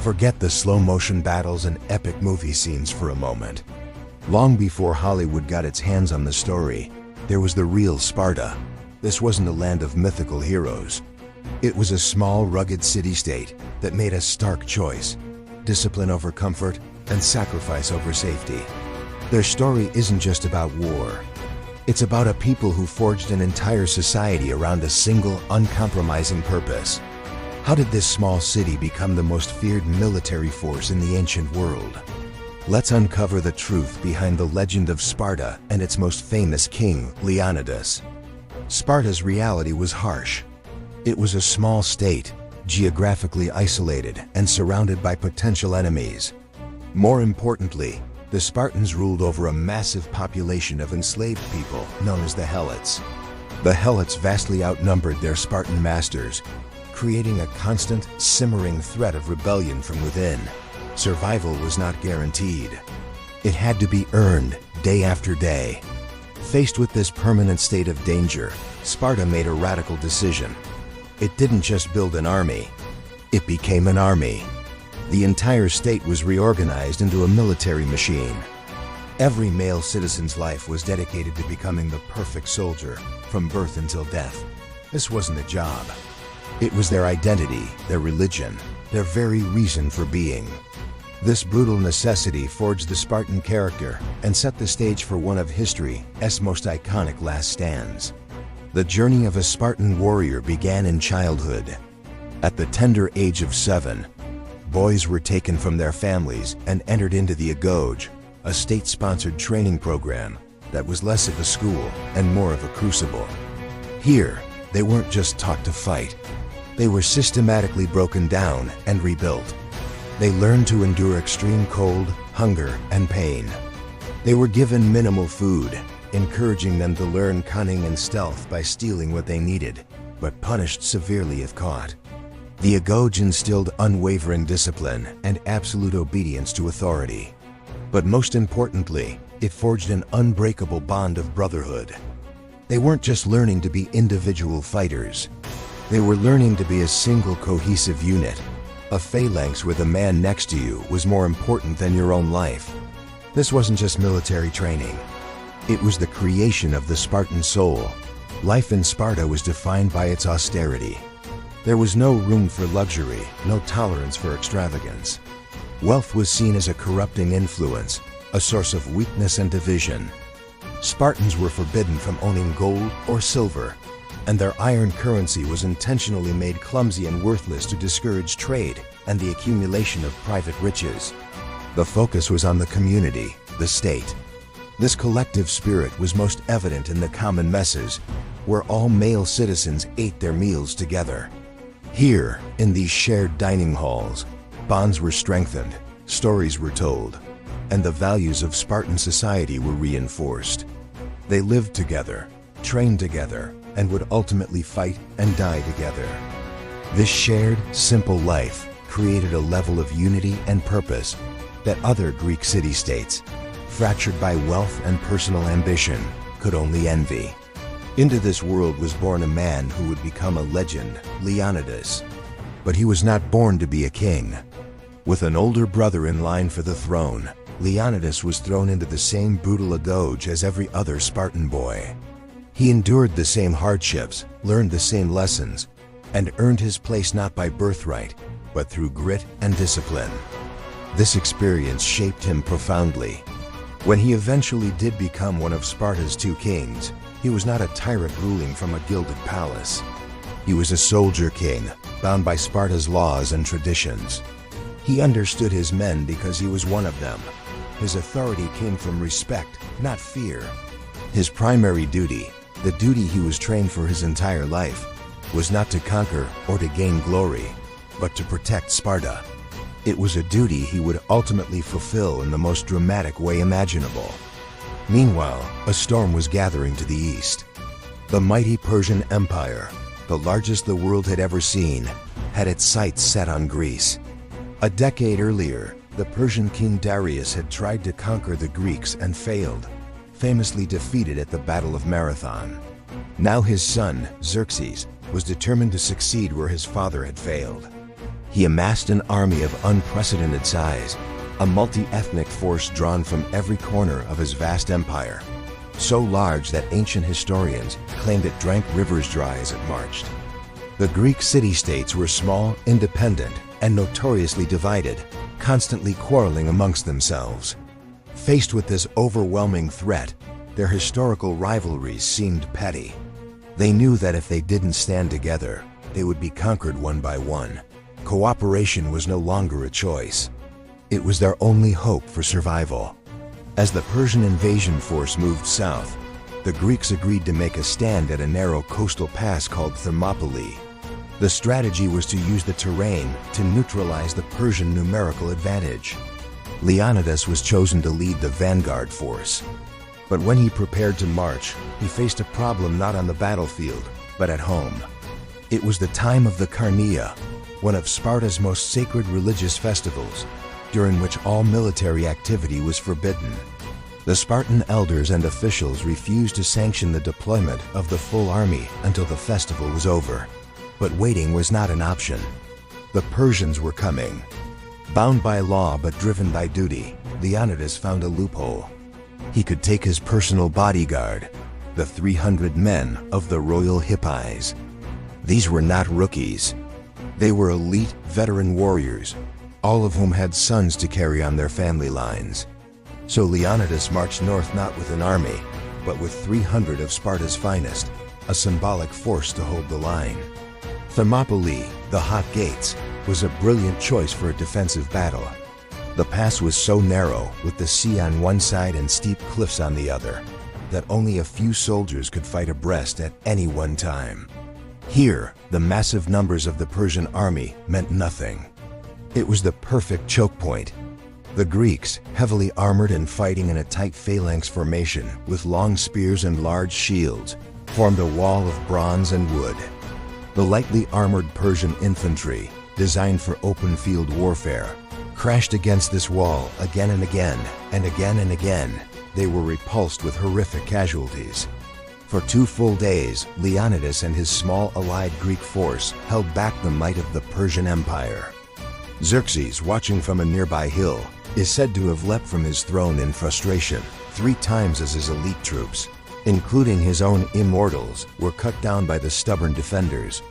Forget the slow-motion battles and epic movie scenes for a moment. Long before Hollywood got its hands on the story, there was the real Sparta. This wasn't a land of mythical heroes. It was a small, rugged city-state that made a stark choice: discipline over comfort and sacrifice over safety. Their story isn't just about war. It's about a people who forged an entire society around a single, uncompromising purpose. How did this small city become the most feared military force in the ancient world? Let's uncover the truth behind the legend of Sparta and its most famous king, Leonidas. Sparta's reality was harsh. It was a small state, geographically isolated and surrounded by potential enemies. More importantly, the Spartans ruled over a massive population of enslaved people known as the Helots. The Helots vastly outnumbered their Spartan masters, creating a constant, simmering threat of rebellion from within. Survival was not guaranteed. It had to be earned day after day. Faced with this permanent state of danger, Sparta made a radical decision. It didn't just build an army, it became an army. The entire state was reorganized into a military machine. Every male citizen's life was dedicated to becoming the perfect soldier, from birth until death. This wasn't a job. It was their identity, their religion, their very reason for being. This brutal necessity forged the Spartan character and set the stage for one of history's most iconic last stands. The journey of a Spartan warrior began in childhood. At the tender age of 7, boys were taken from their families and entered into the Agoge, a state-sponsored training program that was less of a school and more of a crucible. Here, they weren't just taught to fight. They were systematically broken down and rebuilt. They learned to endure extreme cold, hunger, and pain. They were given minimal food, encouraging them to learn cunning and stealth by stealing what they needed, but punished severely if caught. The Agoge instilled unwavering discipline and absolute obedience to authority. But most importantly, it forged an unbreakable bond of brotherhood. They weren't just learning to be individual fighters. They were learning to be a single cohesive unit. A phalanx with a man next to you was more important than your own life. This wasn't just military training. It was the creation of the Spartan soul. Life in Sparta was defined by its austerity. There was no room for luxury, no tolerance for extravagance. Wealth was seen as a corrupting influence, a source of weakness and division. Spartans were forbidden from owning gold or silver, and their iron currency was intentionally made clumsy and worthless to discourage trade and the accumulation of private riches. The focus was on the community, the state. This collective spirit was most evident in the common messes, where all male citizens ate their meals together. Here, in these shared dining halls, bonds were strengthened, stories were told, and the values of Spartan society were reinforced. They lived together, trained together, and would ultimately fight and die together. This shared, simple life created a level of unity and purpose that other Greek city-states, fractured by wealth and personal ambition, could only envy. Into this world was born a man who would become a legend, Leonidas. But he was not born to be a king. With an older brother in line for the throne, Leonidas was thrown into the same brutal Agoge as every other Spartan boy. He endured the same hardships, learned the same lessons, and earned his place not by birthright, but through grit and discipline. This experience shaped him profoundly. When he eventually did become one of Sparta's 2 kings, he was not a tyrant ruling from a gilded palace. He was a soldier king, bound by Sparta's laws and traditions. He understood his men because he was one of them. His authority came from respect, not fear. His primary duty, the duty he was trained for his entire life, was not to conquer or to gain glory, but to protect Sparta. It was a duty he would ultimately fulfill in the most dramatic way imaginable. Meanwhile, a storm was gathering to the east. The mighty Persian Empire, the largest the world had ever seen, had its sights set on Greece. A decade earlier, the Persian king Darius had tried to conquer the Greeks and failed, famously defeated at the Battle of Marathon. Now his son, Xerxes, was determined to succeed where his father had failed. He amassed an army of unprecedented size, a multi-ethnic force drawn from every corner of his vast empire, so large that ancient historians claimed it drank rivers dry as it marched. The Greek city-states were small, independent, and notoriously divided, constantly quarreling amongst themselves. Faced with this overwhelming threat, their historical rivalries seemed petty. They knew that if they didn't stand together, they would be conquered one by one. Cooperation was no longer a choice. It was their only hope for survival. As the Persian invasion force moved south, the Greeks agreed to make a stand at a narrow coastal pass called Thermopylae. The strategy was to use the terrain to neutralize the Persian numerical advantage. Leonidas was chosen to lead the vanguard force. But when he prepared to march, he faced a problem not on the battlefield, but at home. It was the time of the Carnea, one of Sparta's most sacred religious festivals, during which all military activity was forbidden. The Spartan elders and officials refused to sanction the deployment of the full army until the festival was over. But waiting was not an option. The Persians were coming. Bound by law but driven by duty, Leonidas found a loophole. He could take his personal bodyguard, the 300 men of the royal hippies. These were not rookies. They were elite, veteran warriors, all of whom had sons to carry on their family lines. So Leonidas marched north not with an army, but with 300 of Sparta's finest, a symbolic force to hold the line. Thermopylae, the Hot Gates, was a brilliant choice for a defensive battle. The pass was so narrow, with the sea on one side and steep cliffs on the other, that only a few soldiers could fight abreast at any one time. Here, the massive numbers of the Persian army meant nothing. It was the perfect choke point. The Greeks, heavily armored and fighting in a tight phalanx formation with long spears and large shields, formed a wall of bronze and wood. The lightly armored Persian infantry, designed for open field warfare, crashed against this wall again and again, and again and again. They were repulsed with horrific casualties. For 2 full days, Leonidas and his small allied Greek force held back the might of the Persian Empire. Xerxes, watching from a nearby hill, is said to have leapt from his throne in frustration 3 times as his elite troops, including his own immortals, were cut down by the stubborn defenders.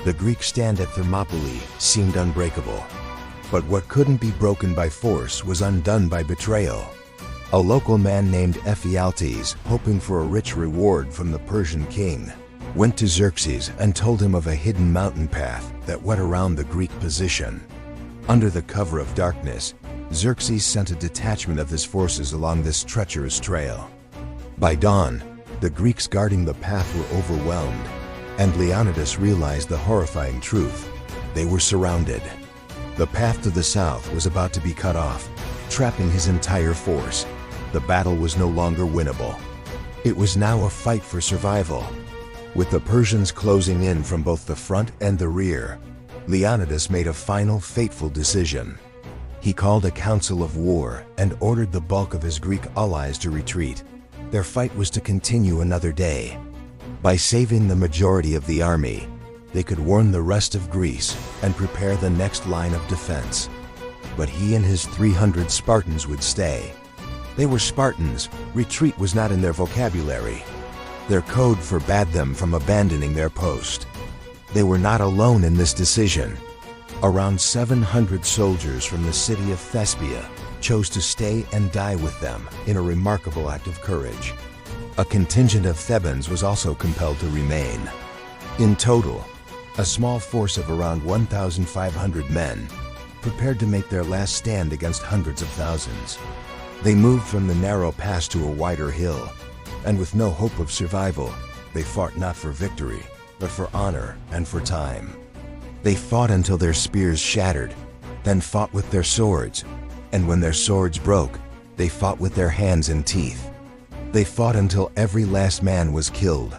The Greek stand at Thermopylae seemed unbreakable. But what couldn't be broken by force was undone by betrayal. A local man named Ephialtes, hoping for a rich reward from the Persian king, went to Xerxes and told him of a hidden mountain path that went around the Greek position. Under the cover of darkness, Xerxes sent a detachment of his forces along this treacherous trail. By dawn, the Greeks guarding the path were overwhelmed, and Leonidas realized the horrifying truth. They were surrounded. The path to the south was about to be cut off, trapping his entire force. The battle was no longer winnable. It was now a fight for survival. With the Persians closing in from both the front and the rear, Leonidas made a final fateful decision. He called a council of war and ordered the bulk of his Greek allies to retreat. Their fight was to continue another day. By saving the majority of the army, they could warn the rest of Greece and prepare the next line of defense. But he and his 300 Spartans would stay. They were Spartans. Retreat was not in their vocabulary. Their code forbade them from abandoning their post. They were not alone in this decision. Around 700 soldiers from the city of Thespia chose to stay and die with them in a remarkable act of courage. A contingent of Thebans was also compelled to remain. In total, a small force of around 1,500 men prepared to make their last stand against hundreds of thousands. They moved from the narrow pass to a wider hill, and with no hope of survival, they fought not for victory, but for honor and for time. They fought until their spears shattered, then fought with their swords, and when their swords broke, they fought with their hands and teeth. They fought until every last man was killed.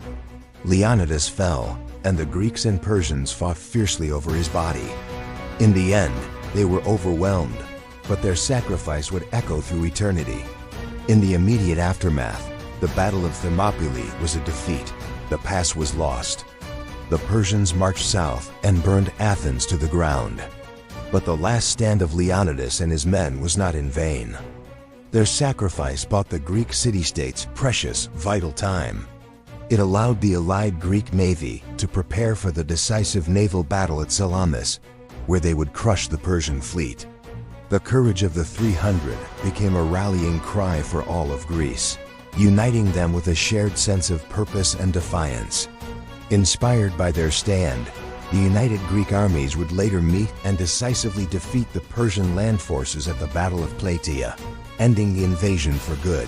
Leonidas fell, and the Greeks and Persians fought fiercely over his body. In the end, they were overwhelmed, but their sacrifice would echo through eternity. In the immediate aftermath, the Battle of Thermopylae was a defeat. The pass was lost. The Persians marched south and burned Athens to the ground. But the last stand of Leonidas and his men was not in vain. Their sacrifice bought the Greek city-states precious, vital time. It allowed the allied Greek navy to prepare for the decisive naval battle at Salamis, where they would crush the Persian fleet. The courage of the 300 became a rallying cry for all of Greece, uniting them with a shared sense of purpose and defiance. Inspired by their stand, the united Greek armies would later meet and decisively defeat the Persian land forces at the Battle of Plataea, ending the invasion for good.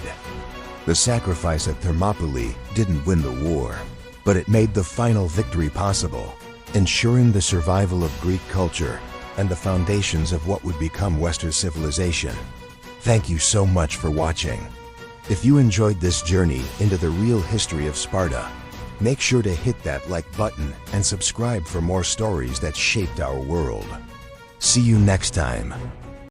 The sacrifice at Thermopylae didn't win the war, but it made the final victory possible, ensuring the survival of Greek culture and the foundations of what would become Western civilization. Thank you so much for watching. If you enjoyed this journey into the real history of Sparta, make sure to hit that like button and subscribe for more stories that shaped our world. See you next time.